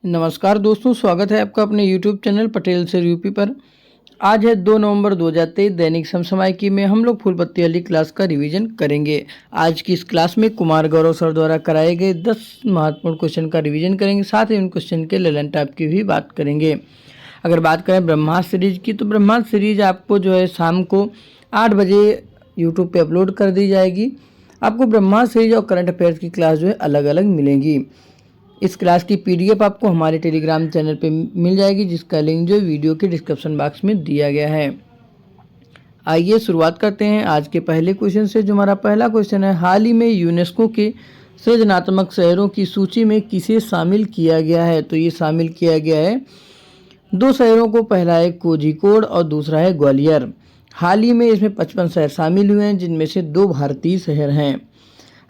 नमस्कार दोस्तों, स्वागत है आपका अपने YouTube channel Patel sir UP पर। आज है 2 नवंबर 2023। दैनिक समसामयिकी में हम लोग फूल पत्ती वाली क्लास का रिवीजन करेंगे। आज की इस क्लास में कुमार गौरव सर द्वारा कराए गए 10 महत्वपूर्ण क्वेश्चन का रिवीजन करेंगे, साथ ही उन क्वेश्चन के ललन टाइप की भी बात करेंगे। अगर बात करें ब्रह्मास्त्र सीरीज की, तो ब्रह्मास्त्र सीरीज आपको जो है शाम को 8 बजे यूट्यूब पे अपलोड कर दी जाएगी। आपको ब्रह्मास्त्र सीरीज और करंट अफेयर्स की क्लास जो है अलग अलग मिलेंगी। इस क्लास की पीडीएफ आपको हमारे टेलीग्राम चैनल पे मिल जाएगी, जिसका लिंक जो वीडियो के डिस्क्रिप्शन बॉक्स में दिया गया है। आइए शुरुआत करते हैं आज के पहले क्वेश्चन से। जो हमारा पहला क्वेश्चन है, हाल ही में यूनेस्को के सृजनात्मक शहरों की सूची में किसे शामिल किया गया है? तो ये शामिल किया गया है 2 शहरों को। पहला है कोझिकोड और दूसरा है ग्वालियर। हाल ही में इसमें 55 शहर शामिल हुए हैं, जिनमें से 2 भारतीय शहर हैं।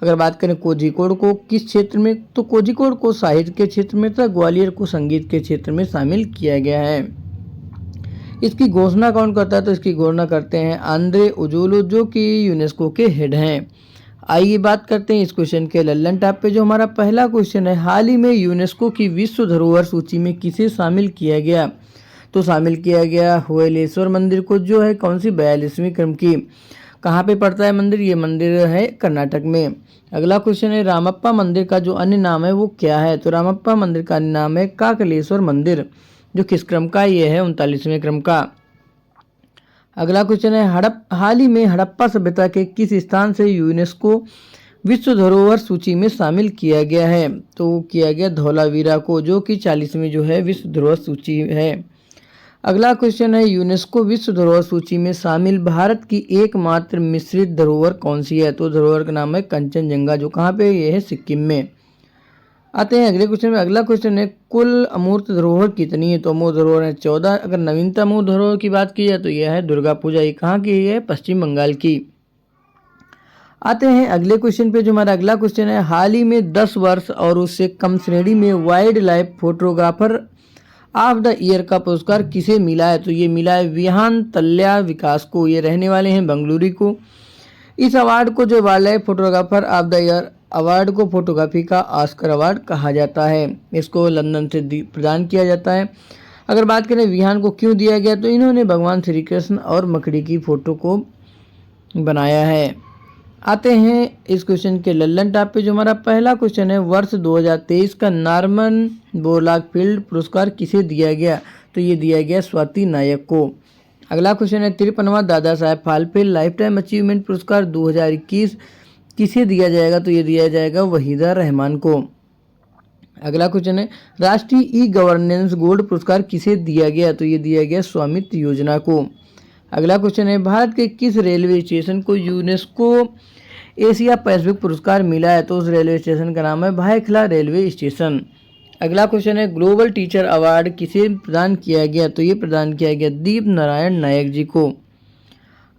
अगर बात करें कोझिकोड को किस क्षेत्र में, तो कोझिकोड को साहित्य के क्षेत्र में तथा ग्वालियर को संगीत के क्षेत्र में शामिल किया गया है। इसकी घोषणा कौन करता है? तो इसकी घोषणा करते हैं आंद्रे उजोलो, जो कि यूनेस्को के हेड हैं। आइए बात करते हैं इस क्वेश्चन के लल्लन टैप पे। जो हमारा पहला क्वेश्चन है, हाल ही में यूनेस्को की विश्व धरोहर सूची में किसे शामिल किया गया? तो शामिल किया गया हुएलेश्वर मंदिर को, जो है कौन सी 42वीं क्रम की। कहाँ पे पड़ता है मंदिर? ये मंदिर है कर्नाटक में। अगला क्वेश्चन है, रामप्पा मंदिर का जो अन्य नाम है वो क्या है? तो रामप्पा मंदिर का अन्य नाम है काकलेश्वर मंदिर, जो किस क्रम का? ये है 39वें क्रम का। अगला क्वेश्चन है, हाल ही में हड़प्पा सभ्यता के किस स्थान से यूनेस्को विश्व धरोहर सूची में शामिल किया गया है? तो किया गया धौलावीरा को, जो कि 40वीं जो है विश्व धरोहर सूची है। अगला क्वेश्चन है, यूनेस्को विश्व धरोहर सूची में शामिल भारत की एकमात्र मिश्रित धरोहर कौन सी है? तो धरोहर का नाम है कंचनजंगा, जो कहाँ पे? ये है सिक्किम में। आते हैं अगले क्वेश्चन में। अगला क्वेश्चन है, कुल अमूर्त धरोहर कितनी है? तो अमूर्त धरोहर है 14। अगर नवीनतम अमूर्त धरोहर की बात की जाए तो यह है दुर्गा पूजा। ये कहाँ की है? पश्चिम बंगाल की। आते हैं अगले क्वेश्चन पे। जो हमारा अगला क्वेश्चन है, हाल ही में 10 वर्ष और उससे कम श्रेणी में wild life photographer of the year का पुरस्कार किसे मिला है? तो ये मिला है विहान तल्या विकास को। ये रहने वाले हैं बेंगलुरु को। इस अवार्ड को जो wild life photographer of the year award को फोटोग्राफी का ऑस्कर अवार्ड कहा जाता है। इसको लंदन से प्रदान किया जाता है। अगर बात करें विहान को क्यों दिया गया, तो इन्होंने भगवान श्री कृष्ण और मकड़ी की फोटो को बनाया है। आते हैं इस क्वेश्चन के लल्लन टॉप पे। जो हमारा पहला क्वेश्चन है, वर्ष 2023 का नॉर्मन बोरलॉग फील्ड पुरस्कार किसे दिया गया? तो ये दिया गया स्वाति नायक को। अगला क्वेश्चन है, 53वां Dada Saheb Phalke life time achievement पुरस्कार 2021 किसे दिया जाएगा? तो ये दिया जाएगा वहीदा रहमान को। अगला क्वेश्चन है, राष्ट्रीय ई गवर्नेंस गोल्ड पुरस्कार किसे दिया गया? तो ये दिया गया स्वामित्व योजना को। अगला क्वेश्चन है, भारत के किस रेलवे स्टेशन को यूनेस्को एशिया पैसिफिक पुरस्कार मिला है? तो उस रेलवे स्टेशन का नाम है भायखला रेलवे स्टेशन। अगला क्वेश्चन है, ग्लोबल टीचर अवार्ड किसे प्रदान किया गया? तो ये प्रदान किया गया दीप नारायण नायक जी को।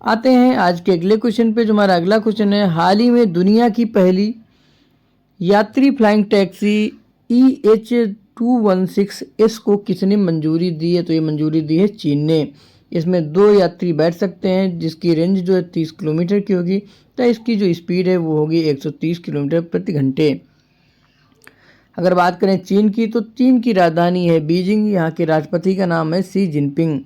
आते हैं आज के अगले क्वेश्चन पे। जो हमारा अगला क्वेश्चन है, हाल ही में दुनिया की पहली यात्री फ्लाइंग टैक्सी EH216S को किसने मंजूरी दी है? तो ये मंजूरी दी है चीन ने। इसमें 2 यात्री बैठ सकते हैं, जिसकी रेंज जो है 30 किलोमीटर की होगी, तो इसकी जो स्पीड है वो होगी 130 किलोमीटर प्रति घंटे। अगर बात करें चीन की, तो चीन की राजधानी है बीजिंग। यहाँ के राष्ट्रपति का नाम है शी जिनपिंग।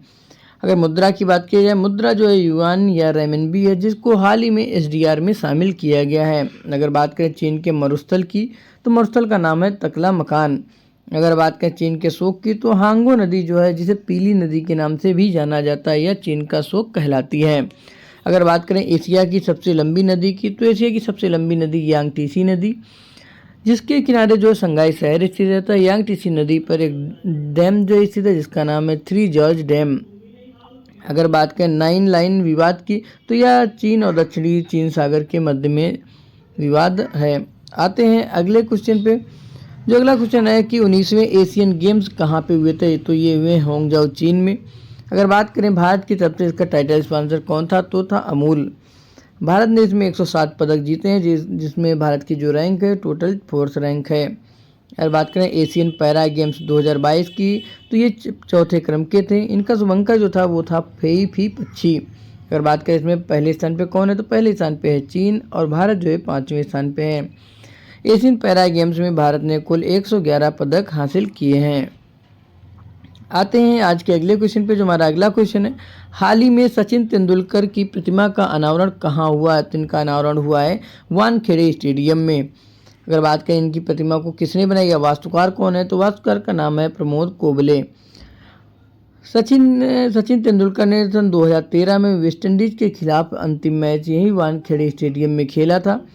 अगर मुद्रा की बात की जाए, मुद्रा जो है युआन या रेमनबी है, जिसको हाल ही में SDR में शामिल किया गया है। अगर बात करें चीन के मरुस्थल की, तो मरुस्थल का नाम है तकला मकान। अगर बात करें चीन के शोक की, तो हांगो नदी जो है, जिसे पीली नदी के नाम से भी जाना जाता है, यह चीन का शोक कहलाती है। अगर बात करें एशिया की सबसे लंबी नदी की, तो एशिया की सबसे लंबी नदी यांगटीसी नदी, जिसके किनारे जो संघाई शहर स्थित रहता है। यांगटीसी नदी पर एक डैम जो स्थित है, जिसका नाम है 3 जॉर्ज डैम। अगर बात करें 9 लाइन विवाद की, तो यह चीन और दक्षिणी चीन सागर के मध्य में विवाद है। आते हैं अगले क्वेश्चन पे। जो अगला क्वेश्चन है कि 19वें एशियन गेम्स कहाँ पे हुए थे? तो ये हुए होंगजाओ चीन में। अगर बात करें भारत की तरफ से इसका टाइटल स्पॉन्सर कौन था, तो था अमूल। भारत ने इसमें 107 पदक जीते हैं, जिसमें भारत की जो रैंक है टोटल 4th रैंक है। अगर बात करें एशियन पैरा गेम्स 2022 की, तो ये 4थे क्रम के थे। इनका शुभंकर जो था वो था फेई फी पच्छी। अगर बात करें इसमें पहले स्थान पे कौन है, तो पहले स्थान पे है चीन और भारत जो है 5वें स्थान पे है। एशियन पैरा गेम्स में भारत ने कुल 111 पदक हासिल किए हैं। आते हैं आज के अगले क्वेश्चन पे, जो हमारा अगला क्वेश्चन है, हाल ही में सचिन तेंदुलकर की प्रतिमा का अनावरण कहाँ हुआ है? तो इनका अनावरण हुआ है वानखेड़े स्टेडियम में। अगर बात करें इनकी प्रतिमा को किसने बनाई या वास्तुकार कौन है, तो वास्तुकार का नाम है प्रमोद कोबले। सचिन तेंदुलकर ने सन 2013 में वेस्टइंडीज के खिलाफ अंतिम मैच यही वानखेड़े स्टेडियम में खेला था।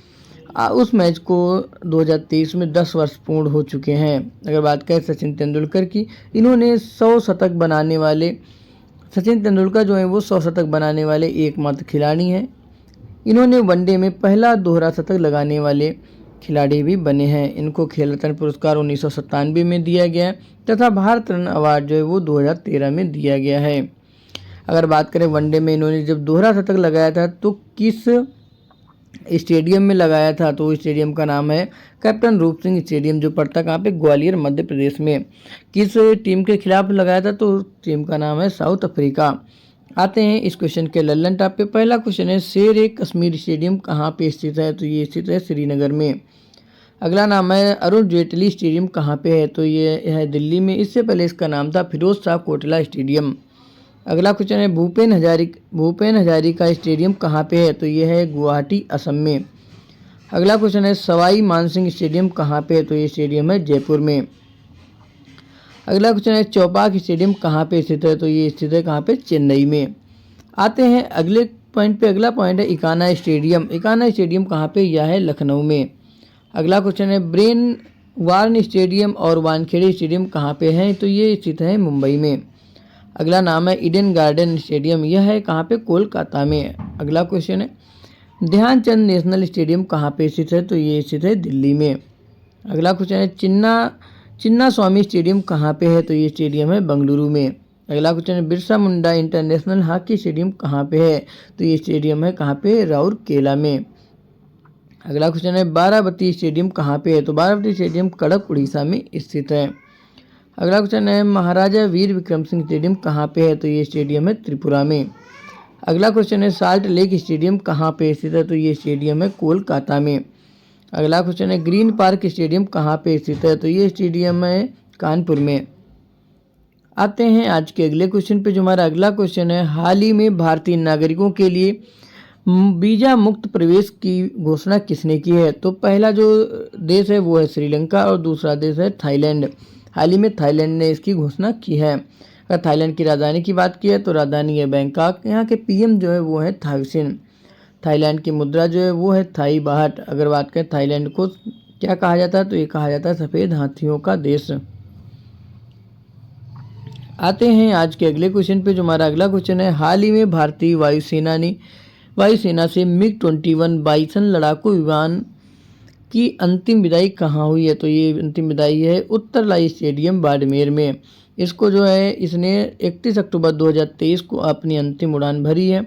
उस मैच को 2023 में 10 वर्ष पूर्ण हो चुके हैं। अगर बात करें सचिन तेंदुलकर की, इन्होंने 100 शतक बनाने वाले, सचिन तेंदुलकर जो है वो 100 शतक बनाने वाले एकमात्र खिलाड़ी हैं। इन्होंने वनडे में पहला दोहरा शतक लगाने वाले खिलाड़ी भी बने हैं। इनको खेल रत्न पुरस्कार 1997 में दिया गया है तथा भारत रत्न अवार्ड जो है वो 2013 में दिया गया है। अगर बात करें वनडे में इन्होंने जब दोहरा शतक लगाया था तो किस स्टेडियम में लगाया था, तो स्टेडियम का नाम है कैप्टन रूप सिंह स्टेडियम, जो पड़ता कहाँ पे, ग्वालियर मध्य प्रदेश में। किस टीम के खिलाफ लगाया था, तो टीम का नाम है साउथ अफ्रीका। आते हैं इस क्वेश्चन के लल्लन टॉप पे। पहला क्वेश्चन है, शेर ए कश्मीर स्टेडियम कहाँ पे स्थित है? तो ये स्थित है श्रीनगर में। अगला नाम है अरुण जेटली स्टेडियम कहाँ पे है? तो ये है दिल्ली में। इससे पहले इसका नाम था फिरोज शाह कोटला स्टेडियम। अगला क्वेश्चन है, भूपेन हजारिका स्टेडियम कहाँ पे है? तो ये है गुवाहाटी असम में। अगला क्वेश्चन है, सवाई मानसिंह स्टेडियम कहाँ पे है? तो ये स्टेडियम है जयपुर में। अगला क्वेश्चन है, चौपाक स्टेडियम कहाँ पे स्थित है? तो ये स्थित है कहाँ पे, चेन्नई में। आते हैं अगले पॉइंट पे। अगला पॉइंट है इकाना स्टेडियम। इकाना स्टेडियम कहाँ पे? यह है लखनऊ में। अगला क्वेश्चन है, ब्रेन वार्न स्टेडियम और वानखेड़े स्टेडियम कहाँ पे हैं? तो ये स्थित है मुंबई में। अगला नाम है ईडन गार्डन स्टेडियम, यह है कहाँ पे, कोलकाता में। अगला क्वेश्चन है, ध्यानचंद नेशनल स्टेडियम कहाँ पे स्थित है? तो ये स्थित है दिल्ली में। अगला क्वेश्चन है, चिन्ना स्वामी स्टेडियम कहाँ पे है? तो ये स्टेडियम है बेंगलुरु में। अगला क्वेश्चन है, Birsa Munda international hockey stadium कहाँ पे है? तो ये स्टेडियम है कहाँ पे, राउरकेला में। अगला क्वेश्चन है, बाराबती स्टेडियम कहाँ पे है? तो बाराबती स्टेडियम कड़क उड़ीसा में स्थित है। अगला क्वेश्चन है, महाराजा वीर विक्रम सिंह स्टेडियम कहाँ पे है? तो ये स्टेडियम है त्रिपुरा में। अगला क्वेश्चन है, साल्ट लेक स्टेडियम कहाँ पे स्थित है? तो ये स्टेडियम है कोलकाता में। अगला क्वेश्चन है, ग्रीन पार्क स्टेडियम कहाँ पे स्थित है? तो ये स्टेडियम है कानपुर में। आते हैं आज के अगले क्वेश्चन पे, जो हमारा अगला क्वेश्चन है, हाल ही में भारतीय नागरिकों के लिए वीजा मुक्त प्रवेश की घोषणा किसने की है? तो पहला जो देश है वो है श्रीलंका और दूसरा देश है थाईलैंड। हाल ही में थाईलैंड ने इसकी घोषणा की है। अगर थाईलैंड की राजधानी की बात की है तो राजधानी है बैंकॉक। यहाँ के पीएम जो है वो है थाइसिन। थाईलैंड की मुद्रा जो है वो है थाई बाहट। अगर बात करें थाईलैंड को क्या कहा जाता है, तो ये कहा जाता है सफ़ेद हाथियों का देश। आते हैं आज के अगले क्वेश्चन पे, जो हमारा अगला क्वेश्चन है, हाल ही में भारतीय वायुसेना से MiG-21 बाइसन लड़ाकू विमान की अंतिम विदाई कहाँ हुई है? तो ये अंतिम विदाई है उत्तरलाई स्टेडियम बाड़मेर में। इसको जो है इसने 31 अक्टूबर 2023 को अपनी अंतिम उड़ान भरी है।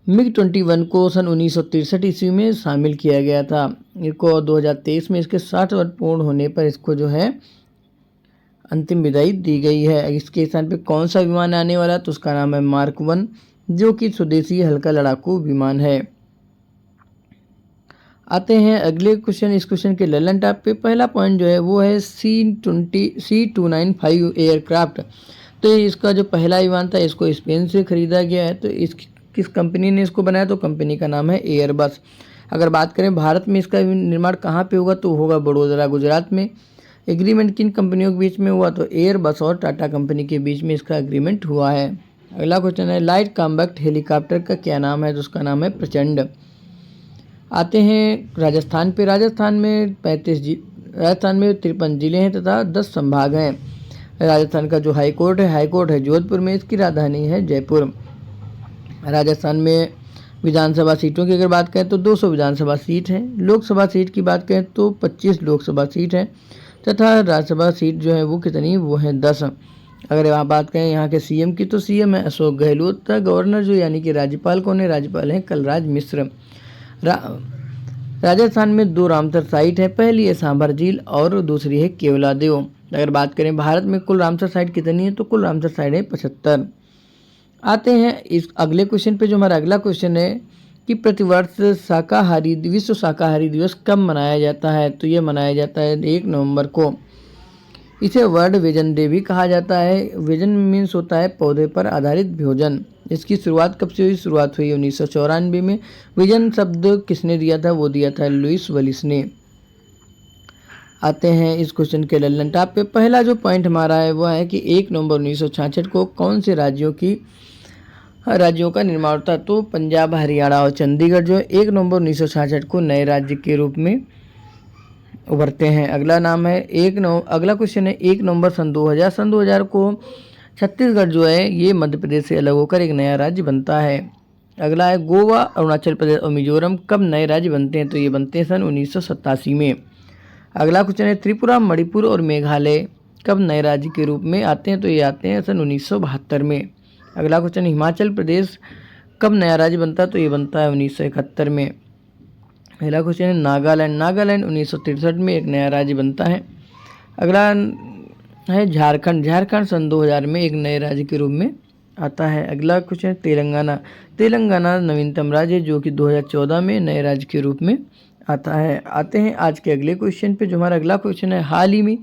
MiG-21 को सन 1963 ईस्वी में शामिल किया गया था। इसको 2023 में इसके 60 वर्ष पूर्ण होने पर इसको जो है अंतिम विदाई दी गई है। इसके स्थान पे कौन सा विमान आने वाला, तो उसका नाम है मार्क 1, जो कि स्वदेशी हल्का लड़ाकू विमान है। आते हैं अगले क्वेश्चन। इस क्वेश्चन के लल्लन टॉप पे पहला पॉइंट जो है वो है C295 एयरक्राफ्ट। तो इसका जो पहला विमान था इसको स्पेन से खरीदा गया है। तो किस कंपनी ने इसको बनाया, तो कंपनी का नाम है एयरबस। अगर बात करें भारत में इसका निर्माण कहाँ पे होगा, तो होगा बड़ोदरा गुजरात में। एग्रीमेंट किन कंपनियों के बीच में हुआ, तो एयरबस और टाटा कंपनी के बीच में इसका एग्रीमेंट हुआ है। अगला क्वेश्चन है, लाइट कॉम्बैक्ट हेलीकॉप्टर का क्या नाम है, तो उसका नाम है प्रचंड। आते हैं राजस्थान पे। राजस्थान में 53 जिले हैं तथा 10 संभाग हैं। राजस्थान का जो हाईकोर्ट है जोधपुर में। इसकी राजधानी है जयपुर। राजस्थान में विधानसभा सीटों की अगर बात करें तो 200 विधानसभा सीट है। लोकसभा सीट की बात करें तो 25 लोकसभा सीट है तथा राज्यसभा सीट जो है वो कितनी, वो है 10। अगर यहाँ बात करें यहाँ के सीएम की, तो सीएम है अशोक गहलोत तथा गवर्नर जो यानी कि राज्यपाल कौन है, राज्यपाल हैं कलराज मिश्र। राजस्थान में 2 रामसर साइट है, पहली है सांभर झील और दूसरी है केवलादेव। अगर बात करें भारत में कुल रामसर साइट कितनी है, तो कुल रामसर साइट है 75। आते हैं इस अगले क्वेश्चन पे, जो हमारा अगला क्वेश्चन है, कि प्रतिवर्ष विश्व शाकाहारी दिवस कब मनाया जाता है? तो ये मनाया जाता है 1 नवंबर को। इसे वर्ल्ड विजन डे भी कहा जाता है। विजन मीन्स होता है पौधे पर आधारित भोजन। इसकी शुरुआत कब से हुई? शुरुआत हुई 1994 में। विजन शब्द किसने दिया था? वो दिया था लुइस वलिस ने। आते हैं इस क्वेश्चन के लल्लन टॉप पे। पहला जो पॉइंट हमारा है वो है कि 1 नवंबर 1966 को कौन से राज्यों का निर्माण होता है? तो पंजाब, हरियाणा और चंडीगढ़ जो है 1 नवंबर 1966 को नए राज्य के रूप में उभरते हैं। अगला क्वेश्चन है 1 नवंबर सन 2000। सन 2000 को छत्तीसगढ़ जो है ये मध्य प्रदेश से अलग होकर एक नया राज्य बनता है। अगला है गोवा, अरुणाचल प्रदेश और मिजोरम कब नए राज्य बनते हैं? तो ये बनते हैं सन 1987 में। अगला क्वेश्चन है त्रिपुरा, मणिपुर और मेघालय कब नए राज्य के रूप में आते हैं? तो ये आते हैं सन 1972 में। अगला क्वेश्चन हिमाचल प्रदेश कब नया राज्य बनता है? तो ये बनता है 1971 में। पहला क्वेश्चन है नागालैंड। नागालैंड 1963 में एक नया राज्य बनता है। अगला है झारखंड। झारखंड सन 2000 में एक नए राज्य के रूप में आता है। अगला क्वेश्चन है तेलंगाना। तेलंगाना नवीनतम राज्य जो कि 2014 में नए राज्य के रूप में आता है। आते हैं आज के अगले क्वेश्चन पे जो हमारा अगला क्वेश्चन है हाल ही में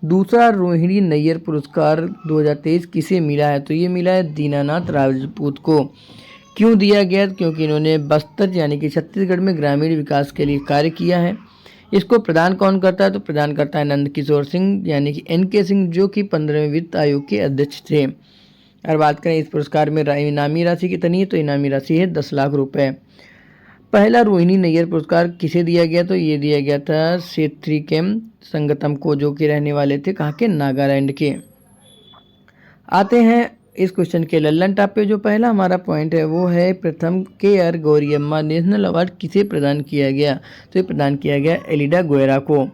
दूसरा रोहिणी नैयर पुरस्कार 2023 किसे मिला है? तो ये मिला है दीनानाथ राजपूत को। क्यों दिया गया? क्योंकि इन्होंने बस्तर यानी कि छत्तीसगढ़ में ग्रामीण विकास के लिए कार्य किया है। इसको प्रदान कौन करता है? तो प्रदान करता है नंद किशोर सिंह यानी कि NK सिंह जो कि 15वें वित्त आयोग के अध्यक्ष थे। और बात करें इस पुरस्कार में इनामी राशि कितनी है? तो इनामी राशि है 10 लाख रुपए। पहला रोहिणी नैयर पुरस्कार किसे दिया गया? तो ये दिया गया था सेत्रिकेम संगतम को जो कि रहने वाले थे कहाँ के? नागालैंड के। आते हैं इस क्वेश्चन के लल्लन टॉप पे। जो पहला हमारा पॉइंट है वो है प्रथम KR गौरियम्मा नेशनल अवार्ड किसे प्रदान किया गया? तो ये प्रदान किया गया एलिडा गोयरा को।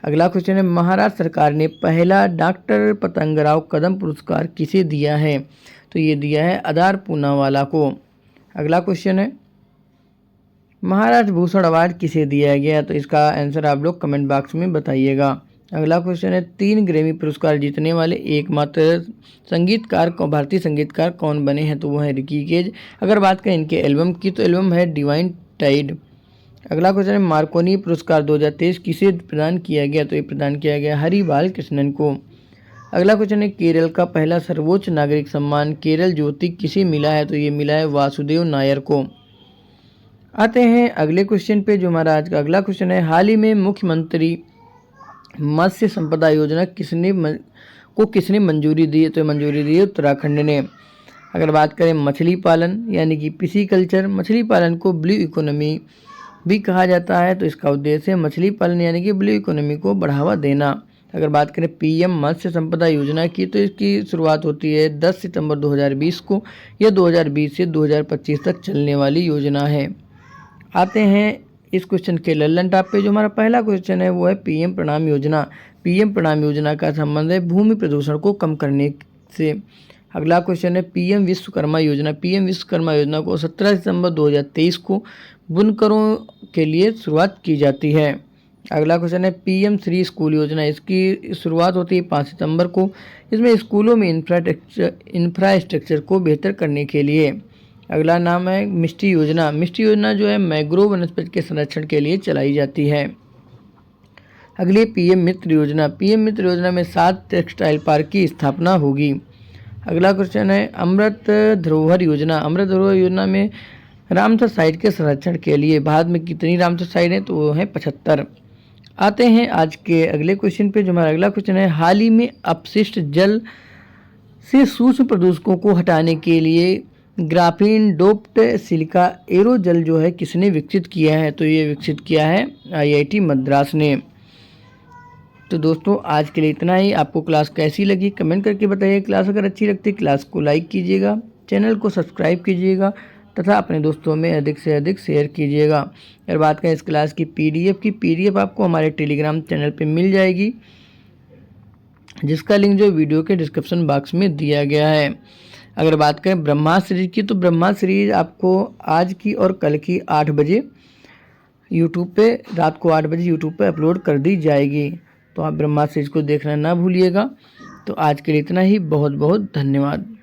अगला क्वेश्चन है महाराष्ट्र सरकार ने पहला डॉक्टर पतंगराव कदम पुरस्कार किसे दिया है? तो ये दिया है आधार पूनावाला को। अगला क्वेश्चन है महाराष्ट्र भूषण अवार्ड किसे दिया गया? तो इसका आंसर आप लोग कमेंट बॉक्स में बताइएगा। अगला क्वेश्चन है 3 ग्रैमी पुरस्कार जीतने वाले एकमात्र संगीतकार भारतीय संगीतकार कौन बने हैं? तो वो है रिकी केज। अगर बात करें इनके एल्बम की तो एल्बम है डिवाइन टाइड। अगला क्वेश्चन है मार्कोनी पुरस्कार 2023 किसे प्रदान किया गया? तो ये प्रदान किया गया हरि बालकृष्णन को। अगला क्वेश्चन है केरल का पहला सर्वोच्च नागरिक सम्मान केरल ज्योति किसे मिला है? तो ये मिला है वासुदेव नायर को। आते हैं अगले क्वेश्चन पे जो हमारा आज का अगला क्वेश्चन है हाल ही में मुख्यमंत्री मत्स्य संपदा योजना किसने मंजूरी दी? तो मंजूरी दी उत्तराखंड ने। अगर बात करें मछली पालन यानी कि पिसीकल्चर, मछली पालन को ब्लू इकोनॉमी भी कहा जाता है। तो इसका उद्देश्य है मछली पालन यानी कि ब्लू इकोनॉमी को बढ़ावा देना। अगर बात करें PM मत्स्य संपदा योजना की तो इसकी शुरुआत होती है 10 सितंबर 2020 को। यह 2020 से 2025 तक चलने वाली योजना है। आते हैं इस क्वेश्चन के लल्लन टॉप पे। जो हमारा पहला क्वेश्चन है वो है PM प्रणाम योजना। PM प्रणाम योजना का संबंध है भूमि प्रदूषण को कम करने से। अगला क्वेश्चन है PM विश्वकर्मा योजना। PM विश्वकर्मा योजना को 17 दिसंबर 2023 को बुनकरों के लिए शुरुआत की जाती है। अगला क्वेश्चन है PM श्री स्कूल योजना। इसकी शुरुआत होती है 5 सितंबर को। इसमें स्कूलों में इंफ्रास्ट्रक्चर को बेहतर करने के लिए। अगला नाम है मिष्टी योजना। मिष्टी योजना जो है मैंग्रोव वनस्पति के संरक्षण के लिए चलाई जाती है। अगली PM मित्र योजना। PM मित्र योजना में 7 टेक्सटाइल पार्क की स्थापना होगी। अगला क्वेश्चन है अमृत धरोहर योजना। अमृत धरोहर योजना में रामसर साइट के संरक्षण के लिए। भारत में कितनी रामसर साइट है? तो वो है 75। आते हैं आज के अगले क्वेश्चन पे। जो हमारा अगला क्वेश्चन है हाल ही में अपशिष्ट जल से सूक्ष्म प्रदूषकों को हटाने के लिए ग्राफीन डोप्ड सिलिका एरोजल जो है किसने विकसित किया है? तो ये विकसित किया है IIT मद्रास ने। तो दोस्तों आज के लिए इतना ही। आपको क्लास कैसी लगी कमेंट करके बताइए। क्लास अगर अच्छी लगती है क्लास को लाइक कीजिएगा, चैनल को सब्सक्राइब कीजिएगा तथा अपने दोस्तों में अधिक से अधिक शेयर कीजिएगा। अगर बात करें इस क्लास की PDF आपको हमारे टेलीग्राम चैनल पर मिल जाएगी जिसका लिंक जो वीडियो के डिस्क्रिप्शन बॉक्स में दिया गया है। अगर बात करें ब्रह्मास्त्र सीरीज की तो ब्रह्मास्त्र सीरीज आपको आज की और कल की 8 बजे यूट्यूब पे रात को 8 बजे यूट्यूब पे अपलोड कर दी जाएगी। तो आप ब्रह्मास्त्र सीरीज को देखना ना भूलिएगा। तो आज के लिए इतना ही। बहुत बहुत धन्यवाद।